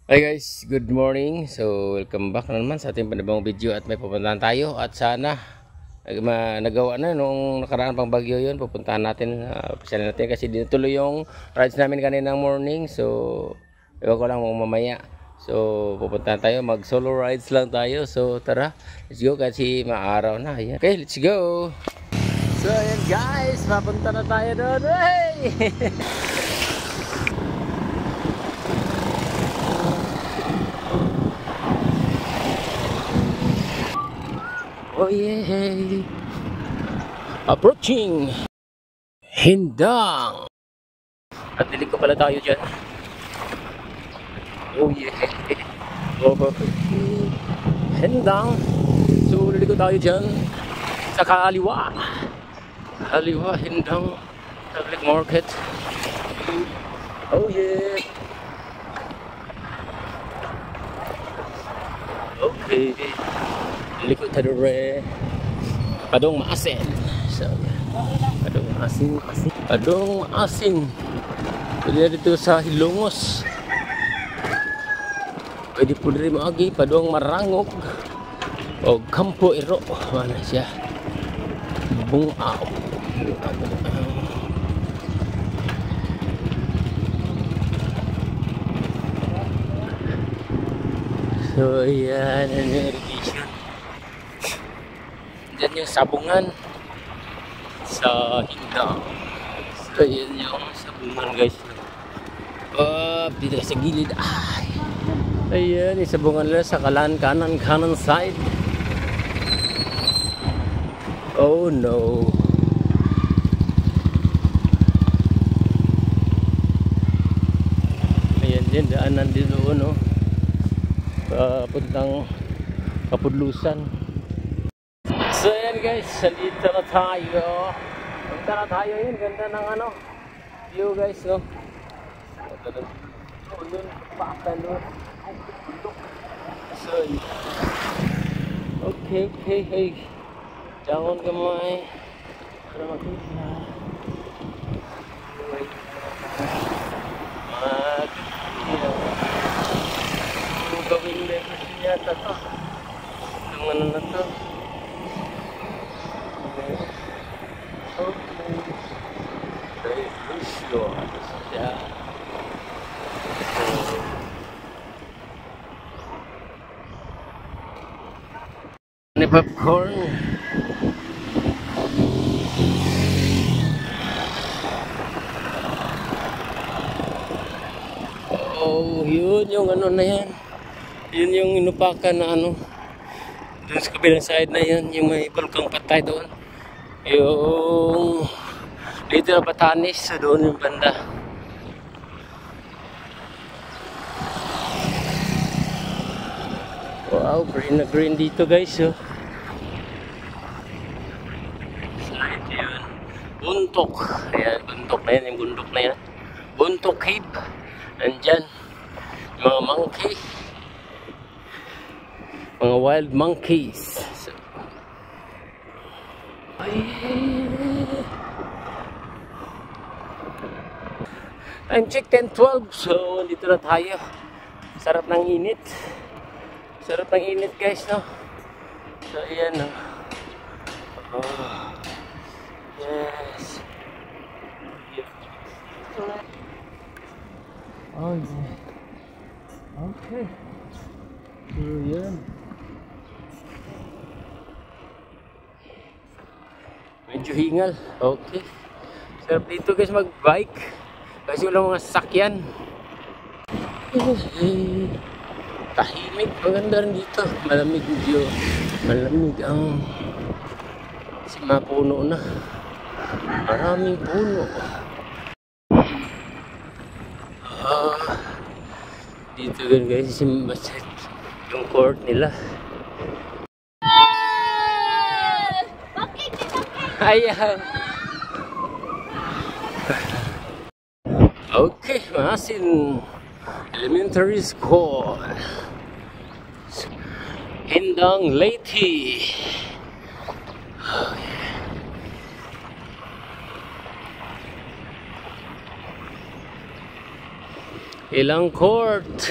Hi guys, good morning. So welcome back na naman sa ating panibagong video at may pupuntahan tayo at sana nagawa na nung nakaraan pang bagyo yun. Pupuntahan natin, pasyalan natin kasi dinutuloy yung rides namin kaninang morning. So ewan ko lang mamaya. So pupuntahan tayo, mag solo rides lang tayo. So tara, let's go kasi maaraw na. Ayan. Okay, let's go. So ayan guys, papunta na tayo doon. Hey! Oh yeah! Approaching Hindang! At dilig ko pala tayo dyan. Oh yeah! Hindang! So liliko tayo dyan sa kaliwa. Kaliwa, Hindang Public Market. Oh yeah! Okay. Liliko tayo rin. Padong maasin. So, padong maasin. Padong maasin. Pwede dito sa Hilongos. Pwede po rin maagi. Padong marangog. O Kampo Iro. Mana siya? Bungaw. So, yan. Ano yung irrigation? Diyan yung sabungan sa Hindang. So yan yung sabungan guys. Dito sa gilid. Ay. Ayan, yung sabungan nila sa kanan side. Oh no. Ayan din, daanan din doon no. Papuntang Kapudlusan. So yan guys, salita na tayo. Punta na tayo yun, ganda ng ano view guys no. Doon, pakan doon. So okay, hey. Jangan gamay para makita. Gawin level yata to. Yung ano na to. Ini popcorn. Oh, yun yung ano na yan. Yun yung inupakan na ano. Doon sa kabilang side na yan, yung may bulkang patay doon. Yung dito na Batanes, so doon yung banda. Wow, green na green dito guys. So ito yun. Buntok. Ayan, buntok na yan, yung bundok na yan. Buntok Cave. Nandyan. Mga monkey. Mga wild monkeys. So, time check 10:12. So dito na tayo. Sarap ng init. Sarap ng init guys no. So ayan no. Oh. Yes. Oh yeah. Okay. So yan. Medyo hingal. Okay. Sarap dito guys mag-bike. Kasi wala mga sasakyan. Tahimik. Maganda rin dito. Malamig medyo. Malamig ang puno na. Maraming puno. Dito gan guys yung court nila. Ayan. Okay, Maasin Elementary School. Hindang Leyte. Ilang court.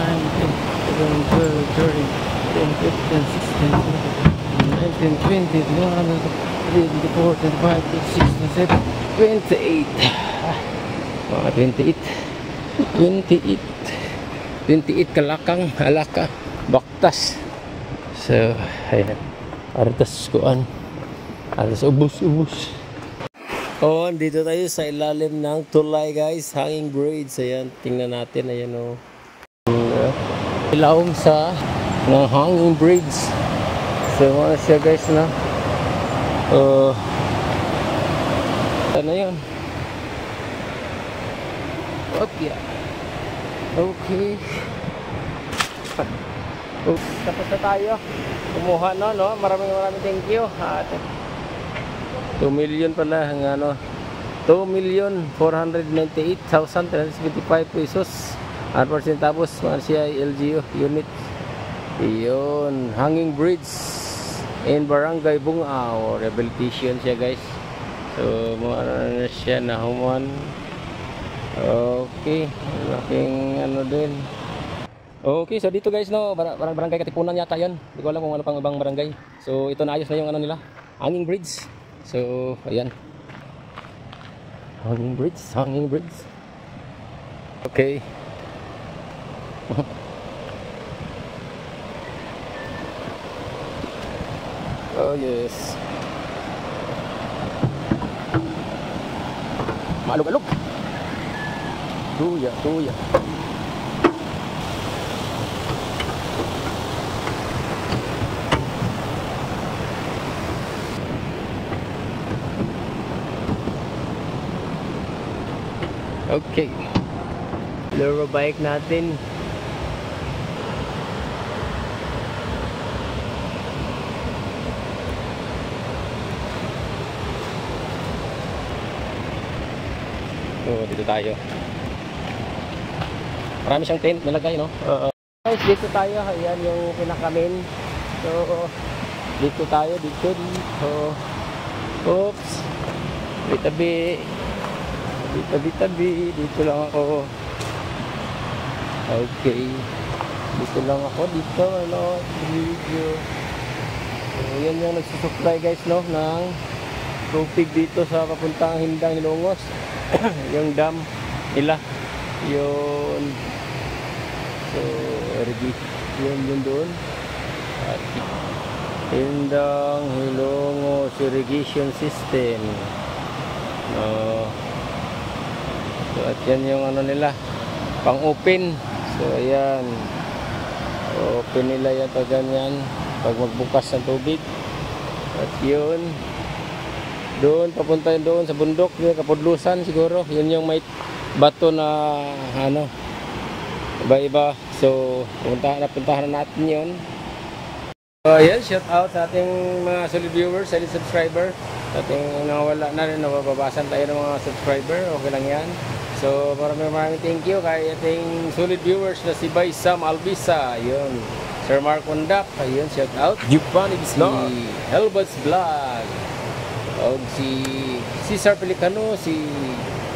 Mga 28 kalakang alaka baktas. So ayan, artas kuan, alas ubus. Oh, dito tayo sa ilalim ng tulay guys, hanging bridge. Ayan, tingnan natin, ayan o. Ilawom sa ng hanging bridge. So ano siya guys na ano yun, Okay. Okay. Oh, tapos na tayo. Kumuha na, no? Maraming thank you. At 2 million pala ang ano. 2,498,375 pesos. 1% tapos Marcia LGU unit. Iyon, hanging bridge in Barangay Bungao. Rehabilitation siya, guys. So, ano na siya na humuan. Okay, laking ano din. Okay, so dito guys, no, barangay Katipunan yata yan. Hindi ko alam kung ano pang ibang barangay. So ito naayos na yung ano nila, hanging bridge. So ayan, hanging bridge. Okay. Oh yes, malug-alug. Tuya. Okay, luro bike natin. So dito tayo. Marami siyang tent nilagay, no? Guys, dito tayo. Ayan yung pinakamin. So dito tayo, dito. Oops, tabi. Dito lang ako. Okay, dito lang ako, ano, video. So yan yung nagsusupply guys, no, ng tubig dito sa papuntang Hindang Hilongos. Yung dam nila yun. So yun doon. At Hindang Hilongos irrigation system. So at yan yung ano nila, pang open. So ayan, open nila yan pag ganyan, pag magbukas ng tubig. At yun doon, papunta yun doon sa bundok, yung Kapudlusan siguro. Yun yung may bato na ano, iba-iba. So napuntahan na natin yun. So ayan, shout out sa ating mga solid viewers, solid subscriber. Sa ating nawala na rin, nabababasan tayo ng mga subscriber. Okay lang yan. So maraming thank you kay ating solid viewers na si Bay Sam Albisa, ayun, Sir Mark Undak, ayun, shout out. Giovanni Vlog, si Helbats Vlog, o si Cesar Pelicano, si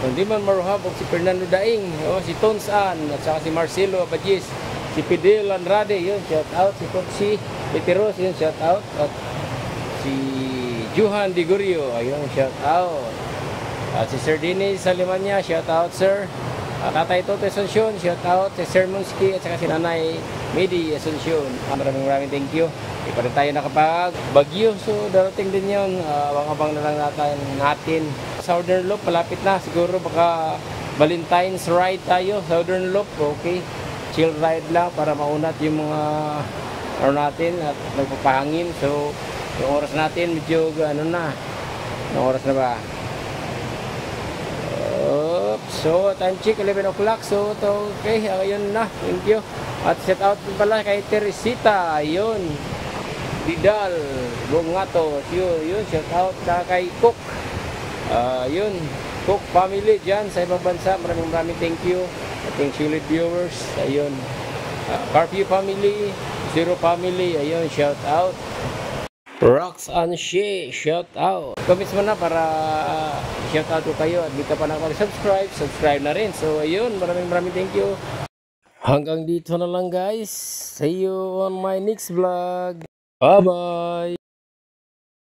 Condiman Maruhab, o si Fernando Daing, o si Tons An, at saka si Marcelo Abadis, si Fidel Andrade, yun, shout out. Si Coxie Peteros, yun, shout out. At si Johan Digurio, ayun, shout out. At si Sir Dennis Salimanya, shout out sir. Tatay Toto Asuncion, shout out. Si Sir Munski at saka si Nanay Medi Asuncion. Maraming thank you. Di pa rin tayo nakapag bagyo, so darating din yun. Abang-abang na lang natin. Southern Loop, palapit na. Siguro baka Valentine's ride tayo. Southern Loop, okay. Chill ride lang para maunat yung mga ano natin at nagpapahangin. So yung oras natin medyo ano na. Yung oras na ba? So time check 11 o'clock. So okay, ayun na, thank you. At shout out din pala kay Teresita, ayun, Didal Bungato, yun shout out kay Cook, yun, Cook family dyan sa ibang bansa. Maraming thank you ating solid viewers, ayun, Carpio family, Zero family, ayun, shout out. Rocks and She, shout out. Comments mo na para shout out ko kayo. At di ka pa nakapag-subscribe na rin. So ayun, maraming thank you. Hanggang dito na lang guys. See you on my next vlog. Bye bye.